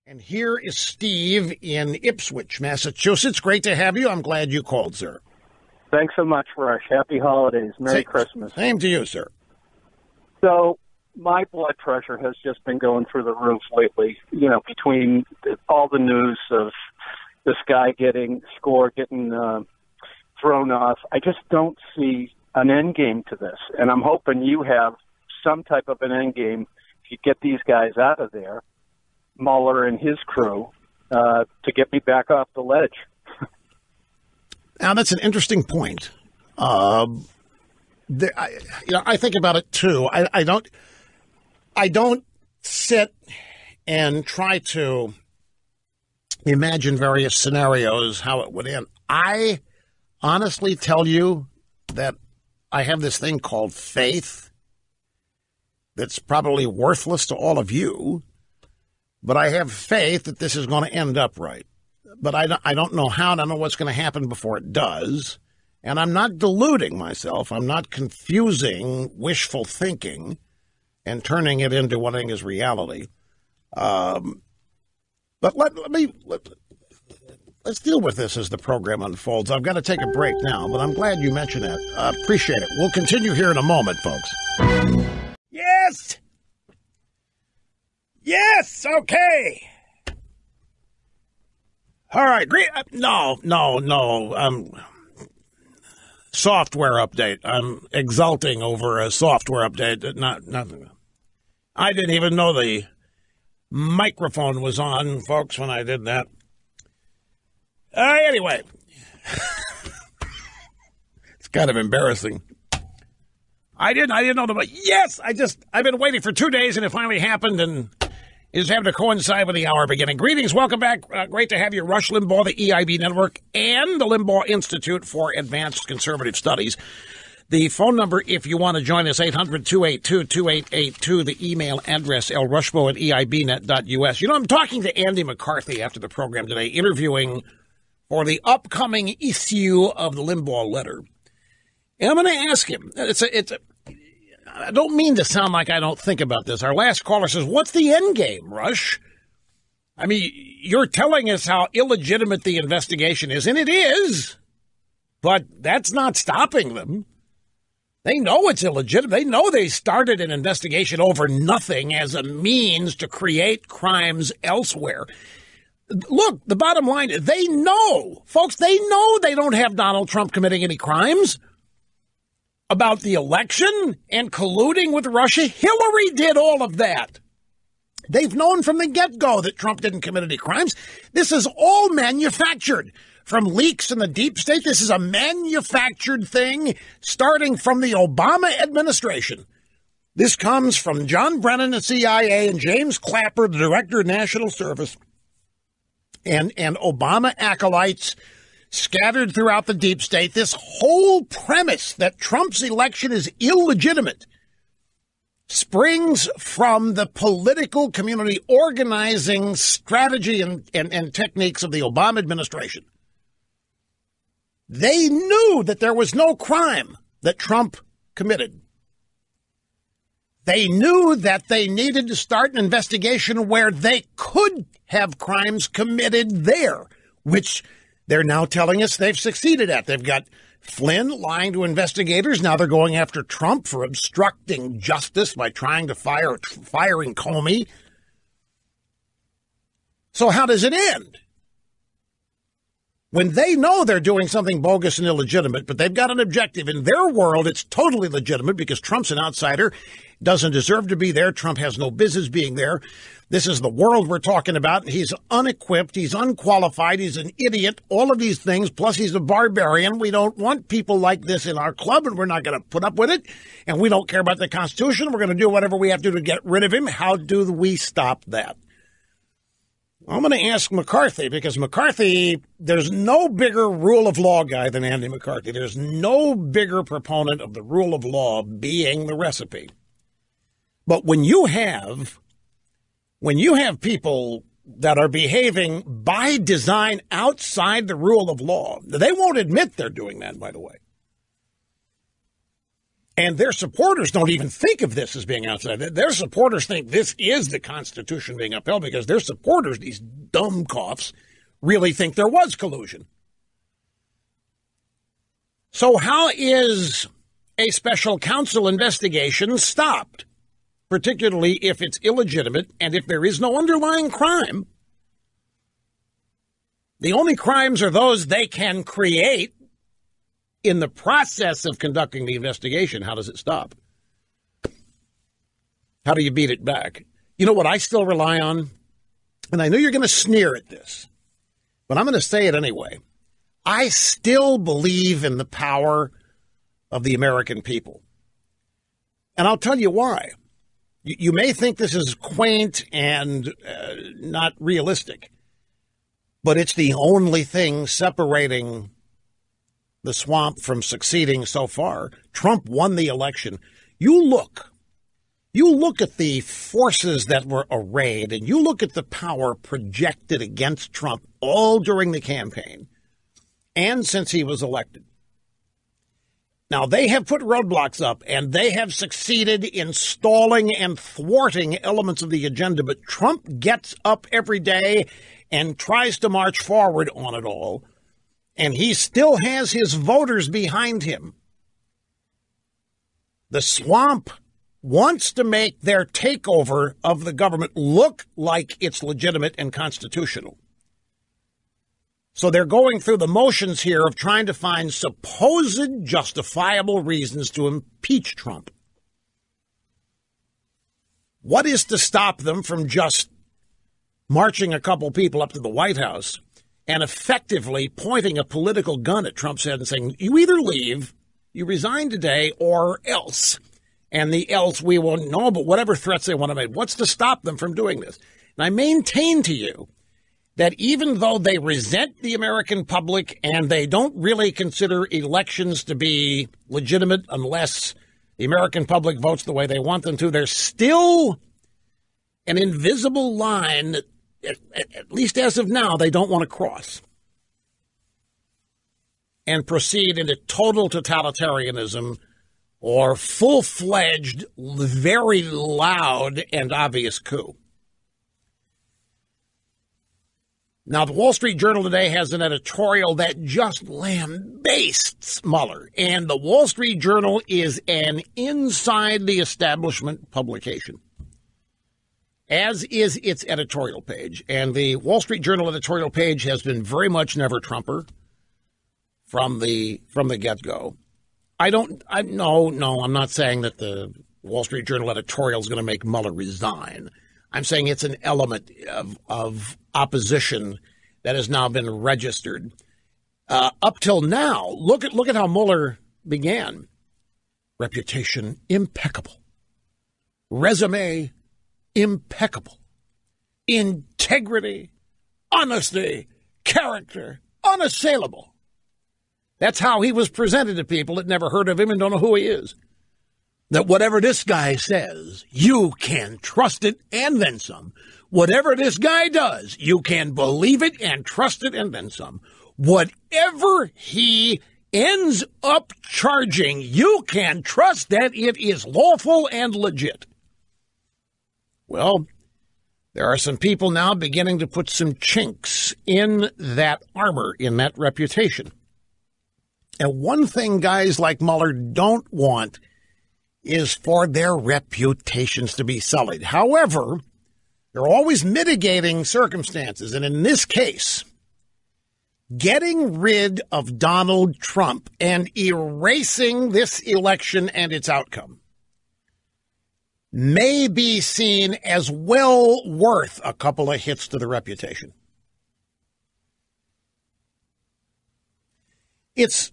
And here is Steve in Ipswich, Massachusetts. Great to have you. I'm glad you called, sir. Thanks so much, Rush. Happy holidays. Merry Christmas. Same to you, sir. So my blood pressure has just been going through the roof lately, between all the news of this guy getting thrown off. I just don't see an end game to this. And I'm hoping you have some type of an end game if you get these guys out of there, Mueller and his crew, to get me back off the ledge. Now, that's an interesting point. I think about it too. I don't sit and try to imagine various scenarios how it would end. I honestly tell you that I have this thing called faith that's probably worthless to all of you, but I have faith that this is going to end up right. But I don't know how, I don't know what's going to happen before it does. And I'm not deluding myself. I'm not confusing wishful thinking and turning it into what I think is reality. But let's deal with this as the program unfolds. I've got to take a break now, but I'm glad you mentioned that. Appreciate it. We'll continue here in a moment, folks. Yes! Yes! Okay! All right. No. Software update. I'm exulting over a software update. Nothing. I didn't even know the microphone was on, folks, when I did that. Anyway. It's kind of embarrassing. I didn't know the. Yes, I've been waiting for 2 days, and it finally happened, and is having to coincide with the hour beginning. Greetings, welcome back. Great to have you, Rush Limbaugh, the EIB Network, and the Limbaugh Institute for Advanced Conservative Studies. The phone number, if you want to join us, 800-282-2882. The email address, lrushbo@eibnet.us. I'm talking to Andy McCarthy after the program today, interviewing for the upcoming issue of the Limbaugh letter. And I'm going to ask him, I don't mean to sound like I don't think about this. Our last caller says, what's the end game, Rush? I mean, you're telling us how illegitimate the investigation is, and it is, but that's not stopping them. They know it's illegitimate. They know they started an investigation over nothing as a means to create crimes elsewhere. Look, the bottom line, they know, folks, they know they don't have Donald Trump committing any crimes about the election and colluding with Russia. Hillary did all of that. They've known from the get-go that Trump didn't commit any crimes. This is all manufactured. From leaks in the deep state, this is a manufactured thing starting from the Obama administration. This comes from John Brennan, the CIA, and James Clapper, the Director of National Service, and Obama acolytes scattered throughout the deep state. This whole premise that Trump's election is illegitimate springs from the political community organizing strategy and techniques of the Obama administration. They knew that there was no crime that Trump committed. They knew that they needed to start an investigation where they could have crimes committed there, which they're now telling us they've succeeded at. They've got Flynn lying to investigators. Now they're going after Trump for obstructing justice by trying to firing Comey. So how does it end? When they know they're doing something bogus and illegitimate, but they've got an objective. In their world, it's totally legitimate because Trump's an outsider, doesn't deserve to be there. Trump has no business being there. This is the world we're talking about. He's unequipped. He's unqualified. He's an idiot. All of these things. Plus, he's a barbarian. We don't want people like this in our club, and we're not going to put up with it. And we don't care about the Constitution. We're going to do whatever we have to get rid of him. How do we stop that? I'm going to ask McCarthy, because McCarthy, there's no bigger rule of law guy than Andy McCarthy. There's no bigger proponent of the rule of law being the recipe. But when you have people that are behaving by design outside the rule of law, they won't admit they're doing that, by the way. And their supporters don't even think of this as being outside. Their supporters think this is the Constitution being upheld because their supporters, these dumb coughs, really think there was collusion. So how is a special counsel investigation stopped, particularly if it's illegitimate and if there is no underlying crime? The only crimes are those they can create in the process of conducting the investigation. How does it stop? How do you beat it back? You know what I still rely on? And I know you're going to sneer at this, but I'm going to say it anyway. I still believe in the power of the American people. And I'll tell you why. You may think this is quaint and not realistic, but it's the only thing separating the swamp from succeeding so far. Trump won the election. You look at the forces that were arrayed, and you look at the power projected against Trump all during the campaign and since he was elected. Now, they have put roadblocks up, and they have succeeded in stalling and thwarting elements of the agenda, but Trump gets up every day and tries to march forward on it all. And he still has his voters behind him. The swamp wants to make their takeover of the government look like it's legitimate and constitutional. So they're going through the motions here of trying to find supposed justifiable reasons to impeach Trump. What is to stop them from just marching a couple people up to the White House and effectively pointing a political gun at Trump's head and saying, you either leave, you resign today, or else. And the else we won't know, but whatever threats they want to make. What's to stop them from doing this? And I maintain to you that even though they resent the American public and they don't really consider elections to be legitimate unless the American public votes the way they want them to, there's still an invisible line that, at least as of now, they don't want to cross and proceed into total totalitarianism or full-fledged, very loud and obvious coup. Now, the Wall Street Journal today has an editorial that just lambastes Mueller, and the Wall Street Journal is an inside-the-establishment publication, as is its editorial page. And the Wall Street Journal editorial page has been very much never Trumper from the get-go. I'm not saying that the Wall Street Journal editorial is going to make Mueller resign. I'm saying it's an element of opposition that has now been registered. Up till now, look at how Mueller began. Reputation impeccable. Resume impeccable. Integrity, honesty, character unassailable. That's how he was presented to people that never heard of him and don't know who he is. That whatever this guy says, you can trust it and then some. Whatever this guy does, you can believe it and trust it and then some. Whatever he ends up charging, you can trust that it is lawful and legit. Well, there are some people now beginning to put some chinks in that armor, in that reputation. And one thing guys like Mueller don't want is for their reputations to be sullied. However, there are always mitigating circumstances. And in this case, getting rid of Donald Trump and erasing this election and its outcome may be seen as well worth a couple of hits to the reputation. It's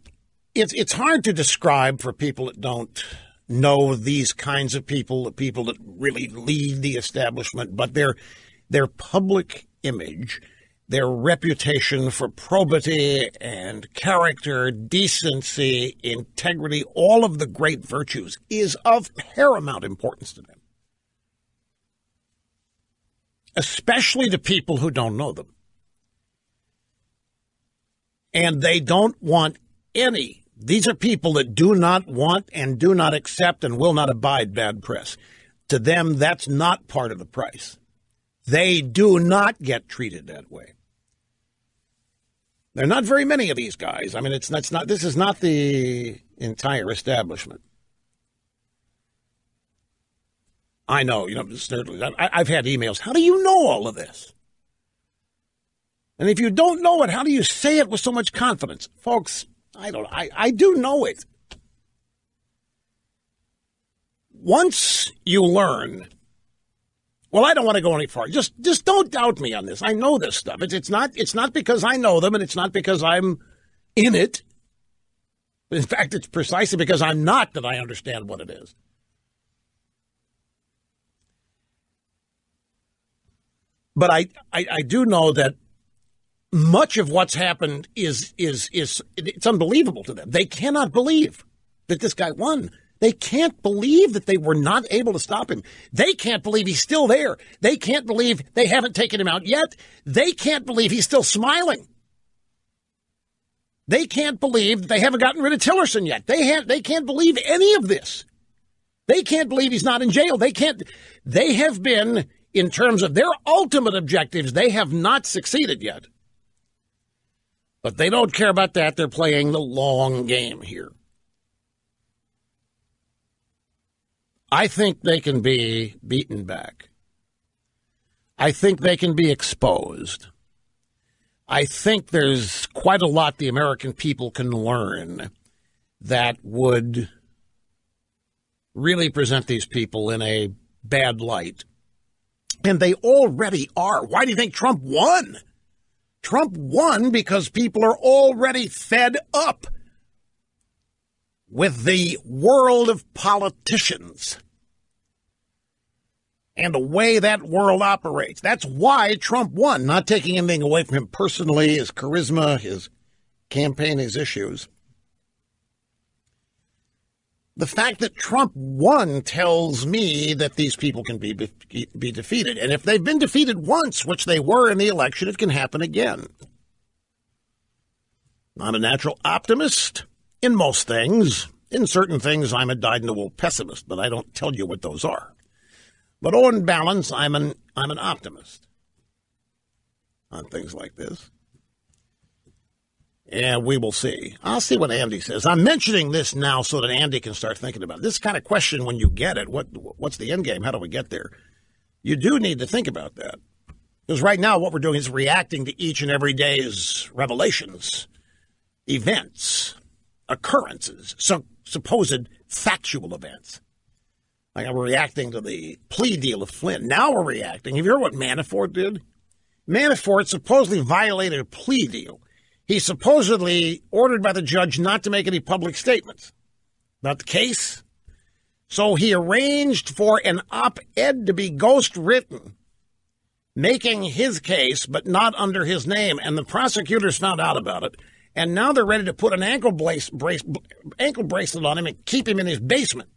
hard to describe for people that don't know these kinds of people, the people that really lead the establishment, but their public image, their reputation for probity and character, decency, integrity, all of the great virtues is of paramount importance to them, especially to people who don't know them. And they don't want any These are people that do not want and do not accept and will not abide bad press. To them, that's not part of the price. They do not get treated that way. There are not very many of these guys. I mean, this is not the entire establishment. I know, I've had emails. How do you know all of this? And if you don't know it, how do you say it with so much confidence? Folks, I do know it. Once you learn, well, I don't want to go any farther. Just don't doubt me on this. I know this stuff. It's not because I know them, and it's not because I'm in it. In fact, it's precisely because I'm not that I understand what it is. But I do know that much of what's happened is it's unbelievable to them. They cannot believe that this guy won. They can't believe that they were not able to stop him. They can't believe he's still there. They can't believe they haven't taken him out yet. They can't believe he's still smiling. They can't believe that they haven't gotten rid of Tillerson yet. They can't believe any of this. They can't believe he's not in jail. They have been, in terms of their ultimate objectives, they have not succeeded yet. But they don't care about that. They're playing the long game here. I think they can be beaten back. I think they can be exposed. I think there's quite a lot the American people can learn that would really present these people in a bad light. And they already are. Why do you think Trump won? Trump won because people are already fed up with the world of politicians and the way that world operates. That's why Trump won, not taking anything away from him personally, his charisma, his campaign, his issues. The fact that Trump won tells me that these people can be defeated. And if they've been defeated once, which they were in the election, it can happen again. I'm a natural optimist in most things. In certain things, I'm a dyed-in-the-wool pessimist, but I don't tell you what those are. But on balance, I'm an optimist on things like this. And we will see. I'll see what Andy says. I'm mentioning this now so that Andy can start thinking about it. This kind of question, when you get it, what's the end game? How do we get there? You do need to think about that. Because right now what we're doing is reacting to each and every day's revelations, events, occurrences, supposed factual events. Like we're reacting to the plea deal of Flynn. Now we're reacting. Have you heard what Manafort did? Manafort supposedly violated a plea deal. He's supposedly ordered by the judge not to make any public statements about the case. So he arranged for an op-ed to be ghost-written, making his case, but not under his name. And the prosecutors found out about it. And now they're ready to put an ankle bracelet on him and keep him in his basement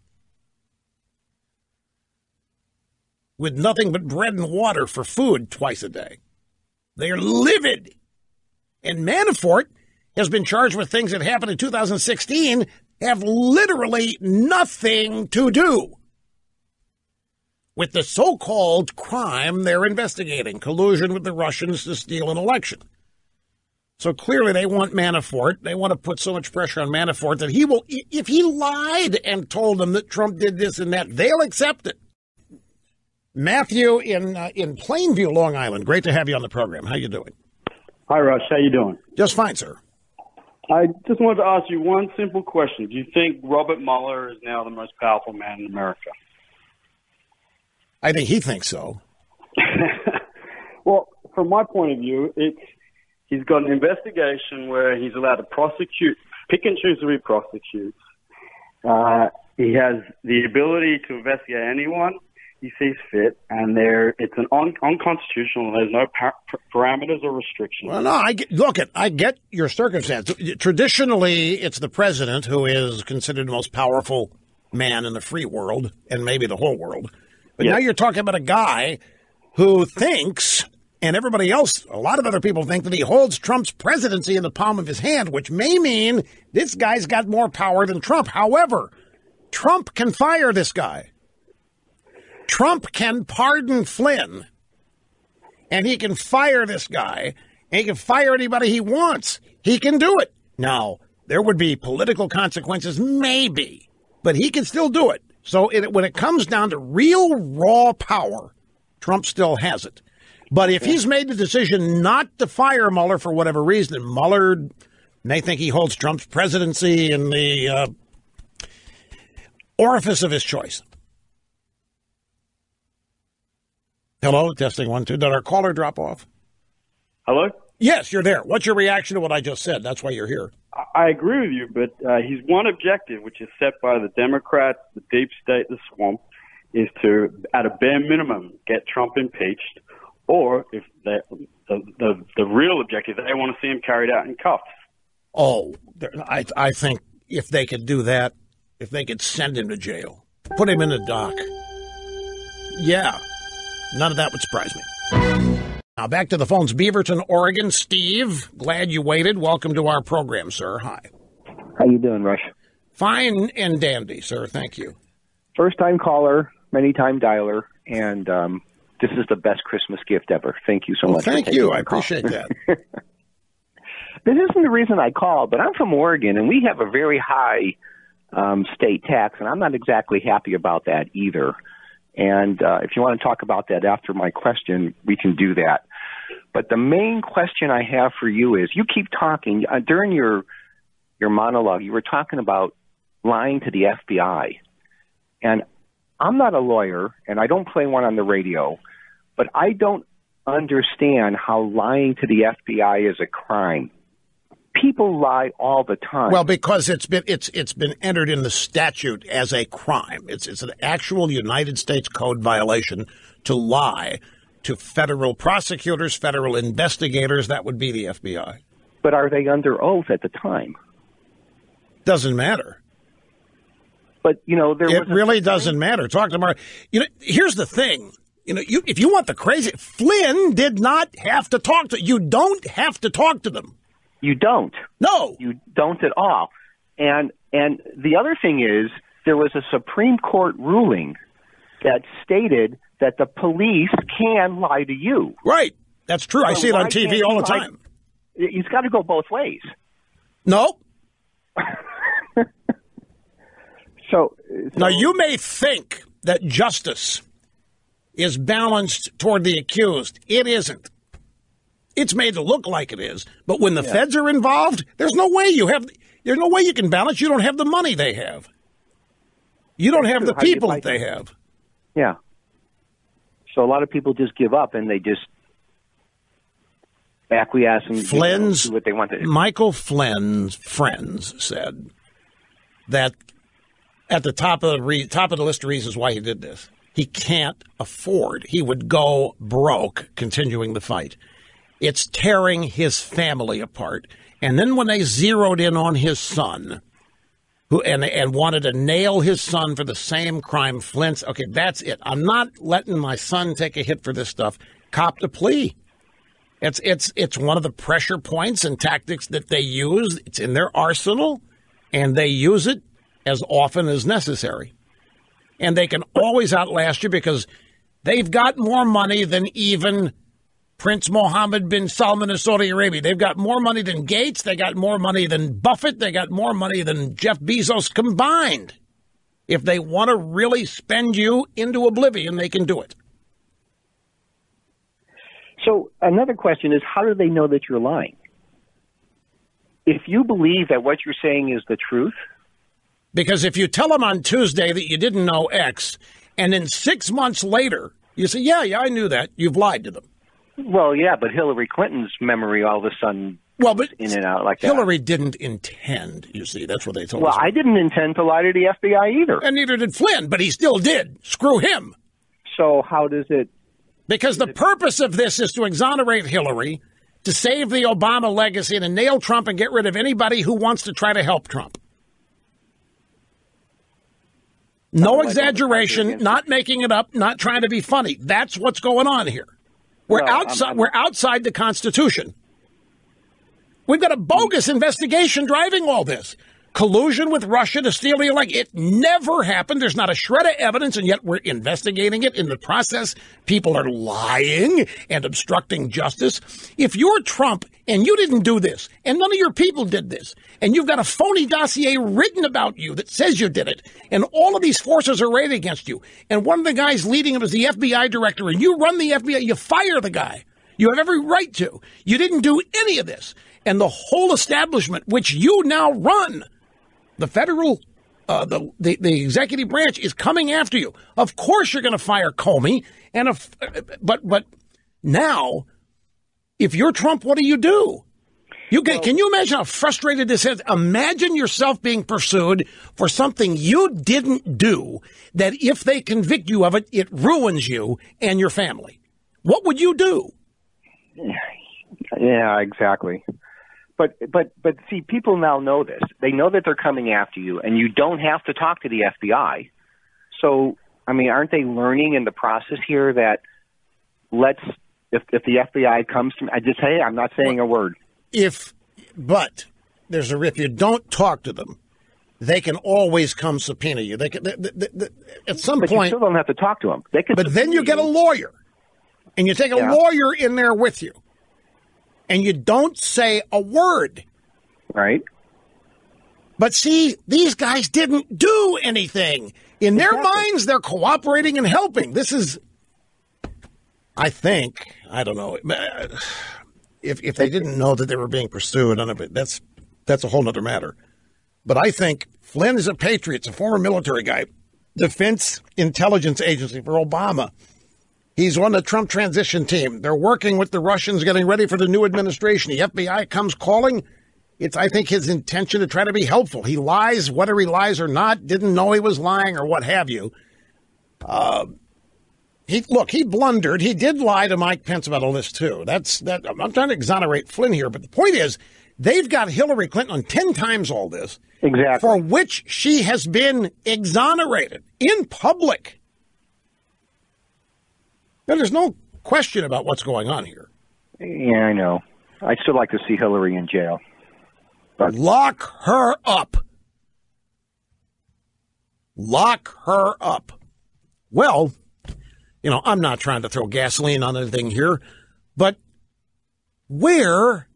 with nothing but bread and water for food twice a day. They're livid. And Manafort has been charged with things that happened in 2016, have literally nothing to do with the so-called crime they're investigating, collusion with the Russians to steal an election. So clearly they want Manafort. They want to put so much pressure on Manafort that he will, if he lied and told them that Trump did this and that, they'll accept it. Matthew in Plainview, Long Island. Great to have you on the program. How you doing? Hi, Rush. How you doing? Just fine, sir. I just wanted to ask you one simple question. Do you think Robert Mueller is now the most powerful man in America? I think he thinks so. Well, from my point of view, he's got an investigation where he's allowed to prosecute, pick and choose who he prosecutes. He has the ability to investigate anyone he sees fit, and it's an unconstitutional. There's no parameters or restrictions. Well, no, I get your circumstance. Traditionally, it's the president who is considered the most powerful man in the free world, and maybe the whole world. But Now you're talking about a guy who thinks And everybody else, a lot of other people think that he holds Trump's presidency in the palm of his hand, which may mean this guy's got more power than Trump. However, Trump can fire this guy. Trump can pardon Flynn, and he can fire this guy, and he can fire anybody he wants. He can do it. Now, there would be political consequences, maybe, but he can still do it. So when it comes down to real raw power, Trump still has it. But if he's made the decision not to fire Mueller for whatever reason, and Mueller may think he holds Trump's presidency in the orifice of his choice. Hello, testing 1, 2. Did our caller drop off? Hello? Yes, you're there. What's your reaction to what I just said? That's why you're here. I agree with you, but his one objective, which is set by the Democrats, the deep state, the swamp, is to, at a bare minimum, get Trump impeached, or if the real objective, they want to see him carried out in cuffs. Oh, I think if they could do that, if they could send him to jail, put him in a dock, yeah, none of that would surprise me. Now back to the phones. Beaverton, Oregon. Steve, glad you waited. Welcome to our program, sir. Hi. How you doing, Rush? Fine and dandy, sir. Thank you. First-time caller, many-time dialer, and this is the best Christmas gift ever. Thank you so much. Thank you. I appreciate that. This isn't the reason I called, but I'm from Oregon, and we have a very high state tax, and I'm not exactly happy about that either. And if you want to talk about that after my question, we can do that. But the main question I have for you is, you keep talking, during your monologue, you were talking about lying to the FBI. And I'm not a lawyer, and I don't play one on the radio, but I don't understand how lying to the FBI is a crime. People lie all the time. Well, because it's been entered in the statute as a crime. It's an actual United States Code violation to lie to federal prosecutors, federal investigators. That would be the FBI. But are they under oath at the time? Doesn't matter. But, it really doesn't matter. Talk to Mark. Here's the thing. If you want the crazy, Flynn did not have to talk to. You don't have to talk to them. You don't. No. You don't at all. And the other thing is, there was a Supreme Court ruling that stated that the police can lie to you. Right. That's true. So I see it on TV all the time. It's got to go both ways. No. So now, you may think that justice is balanced toward the accused. It isn't. It's made to look like it is, but when the feds are involved, there's no way you can balance. You don't have the money they have. You don't have the people that they have. Yeah. So a lot of people just give up and they just acquiesce and do what they want to do. Michael Flynn's friends said that at the top of the list of reasons why he did this, he can't afford. He would go broke continuing the fight. It's tearing his family apart. And then when they zeroed in on his son, and wanted to nail his son for the same crime, Flynn's, okay, that's it. I'm not letting my son take a hit for this stuff. Cop the plea. It's one of the pressure points and tactics that they use. It's in their arsenal, and they use it as often as necessary. And they can always outlast you because they've got more money than even Prince Mohammed bin Salman of Saudi Arabia. They've got more money than Gates. They got more money than Buffett. They got more money than Jeff Bezos combined. If they want to really spend you into oblivion, they can do it. So another question is, how do they know that you're lying? If you believe that what you're saying is the truth. Because if you tell them on Tuesday that you didn't know X, and then 6 months later, you say, yeah, I knew that, you've lied to them. Well, yeah, but Hillary Clinton's memory all of a sudden in and out like that. Hillary didn't intend, you see. That's what they told us. Well, I didn't intend to lie to the FBI either. And neither did Flynn, but he still did. Screw him. So how does it... Because the purpose of this is to exonerate Hillary, to save the Obama legacy, and to nail Trump and get rid of anybody who wants to try to help Trump. No exaggeration, not making it up, not trying to be funny. That's what's going on here. We're outside the Constitution. We've got a bogus investigation driving all this. Collusion with Russia to steal the election. It never happened. There's not a shred of evidence, and yet we're investigating it. In the process, people are lying and obstructing justice. If you're Trump and you didn't do this, and none of your people did this, and you've got a phony dossier written about you that says you did it, and all of these forces are arrayed against you, and one of the guys leading them is the FBI director, and you run the FBI, you fire the guy. You have every right to. You didn't do any of this. And the whole establishment, which you now run, the federal, the executive branch is coming after you. Of course, you're going to fire Comey, but now, if you're Trump, what do? Can you imagine how frustrated this is? Imagine yourself being pursued for something you didn't do. That if they convict you of it, it ruins you and your family. What would you do? Yeah, exactly. But see, people now know this. They know that they're coming after you, and you don't have to talk to the FBI. So, I mean, aren't they learning in the process here that if the FBI comes to me, I just say, I'm not saying a word. But if you don't talk to them, they can always come subpoena you. They can, at some point. You still don't have to talk to them. But then you get a lawyer, and you take a lawyer in there with you. And you don't say a word. Right. But see, these guys didn't do anything. In their minds, they're cooperating and helping. This is, I don't know. If they didn't know that they were being pursued, that's a whole other matter. But I think Flynn is a patriot. It's a former military guy. Defense Intelligence Agency for Obama. He's on the Trump transition team. They're working with the Russians, getting ready for the new administration. The FBI comes calling. It's, I think, his intention to try to be helpful. He lies, whether he lies or not, didn't know he was lying or what have you. He blundered. He did lie to Mike Pence about all this, too. I'm trying to exonerate Flynn here, but the point is, they've got Hillary Clinton on 10 times all this. Exactly. For which she has been exonerated in public. Now, there's no question about what's going on here. Yeah, I know. I'd still like to see Hillary in jail. But lock her up. Lock her up. Well, I'm not trying to throw gasoline on anything here, but where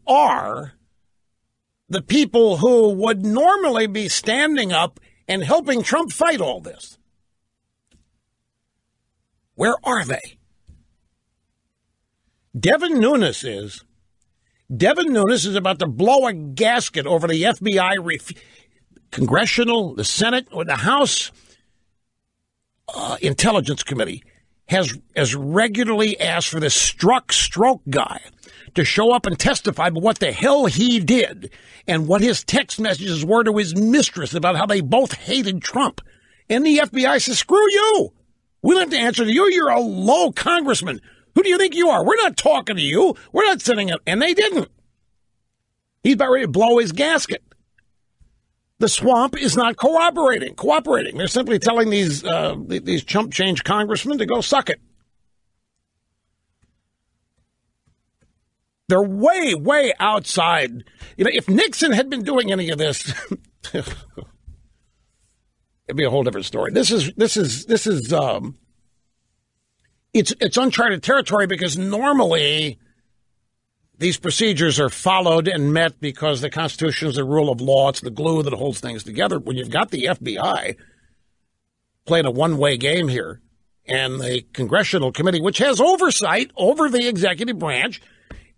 are the people who would normally be standing up and helping Trump fight all this? Where are they? Devin Nunes is about to blow a gasket over the FBI, Congressional, the Senate, or the House Intelligence Committee has regularly asked for this stroke guy to show up and testify about what the hell he did and what his text messages were to his mistress about how they both hated Trump. And the FBI says, screw you. We don't have to answer to you. You're a low congressman. Who do you think you are? We're not talking to you. We're not sitting up. And they didn't. He's about ready to blow his gasket. The swamp is not cooperating. They're simply telling these chump change congressmen to go suck it. They're way, way outside. If Nixon had been doing any of this, it'd be a whole different story. It's uncharted territory because normally these procedures are followed and met because the Constitution is the rule of law. It's the glue that holds things together. When you've got the FBI playing a one-way game here and the Congressional Committee, which has oversight over the executive branch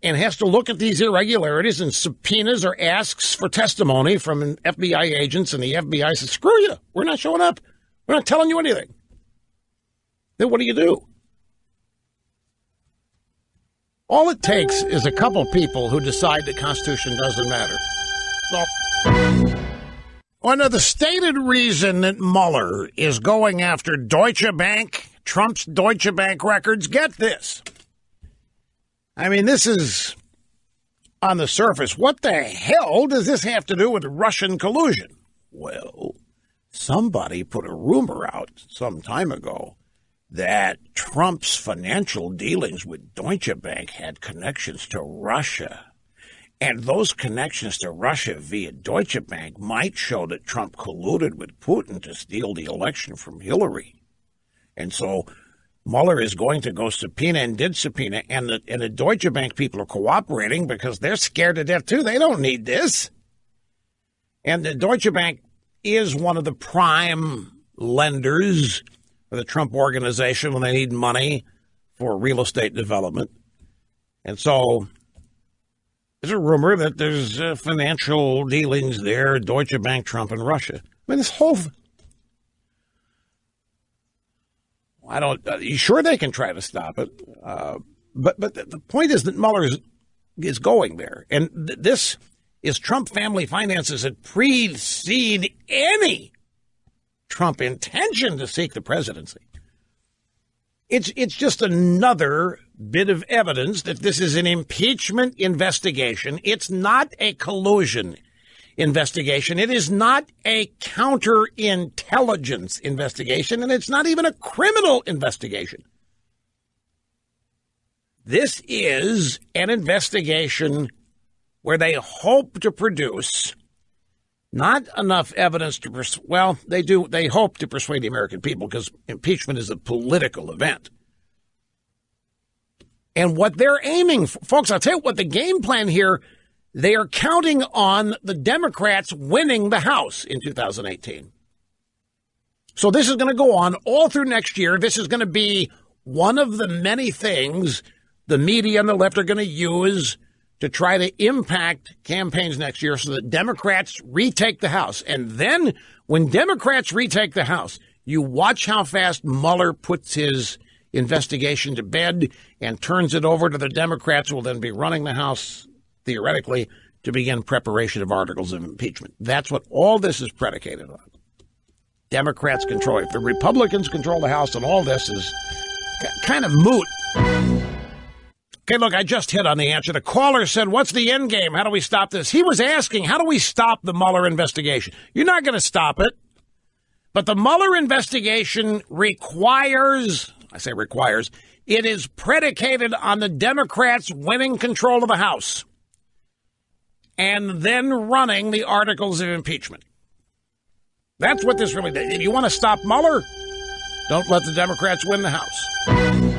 and has to look at these irregularities and subpoenas or asks for testimony from FBI agents, and the FBI says, screw you, we're not showing up. We're not telling you anything. Then what do you do? All it takes is a couple people who decide the Constitution doesn't matter. Well, the stated reason that Mueller is going after Deutsche Bank, Trump's Deutsche Bank records, get this. I mean, this is on the surface. What the hell does this have to do with Russian collusion? Well, somebody put a rumor out some time ago that Trump's financial dealings with Deutsche Bank had connections to Russia. And those connections to Russia via Deutsche Bank might show that Trump colluded with Putin to steal the election from Hillary. And so Mueller is going to go subpoena and did subpoena, and the Deutsche Bank people are cooperating because they're scared to death, too. They don't need this. And the Deutsche Bank is one of the prime lenders for the Trump organization when they need money for real estate development. And so there's a rumor that there's financial dealings there, Deutsche Bank, Trump, and Russia. I mean, this whole... sure they can try to stop it. But the point is that Mueller is going there. And this is Trump family finances that precede any Trump intention to seek the presidency. It's just another bit of evidence that this is an impeachment investigation. It's not a collusion investigation. It is not a counterintelligence investigation, and it's not even a criminal investigation. This is an investigation where they hope to produce not enough evidence to they hope to persuade the American people, because impeachment is a political event. And what they're aiming for, folks, I'll tell you what the game plan here, they are counting on the Democrats winning the House in 2018. So this is going to go on all through next year. This is going to be one of the many things the media and the left are going to use to try to impact campaigns next year so that Democrats retake the House. And then when Democrats retake the House, you watch how fast Mueller puts his investigation to bed and turns it over to the Democrats, who will then be running the House, theoretically, to begin preparation of articles of impeachment. That's what all this is predicated on. Democrats control it. If the Republicans control the House, and all this is kind of moot. Okay, look, I just hit on the answer. The caller said, what's the end game? How do we stop this? He was asking, how do we stop the Mueller investigation? You're not going to stop it. But the Mueller investigation requires, it is predicated on the Democrats winning control of the House and then running the articles of impeachment. That's what this really does. If you want to stop Mueller, don't let the Democrats win the House.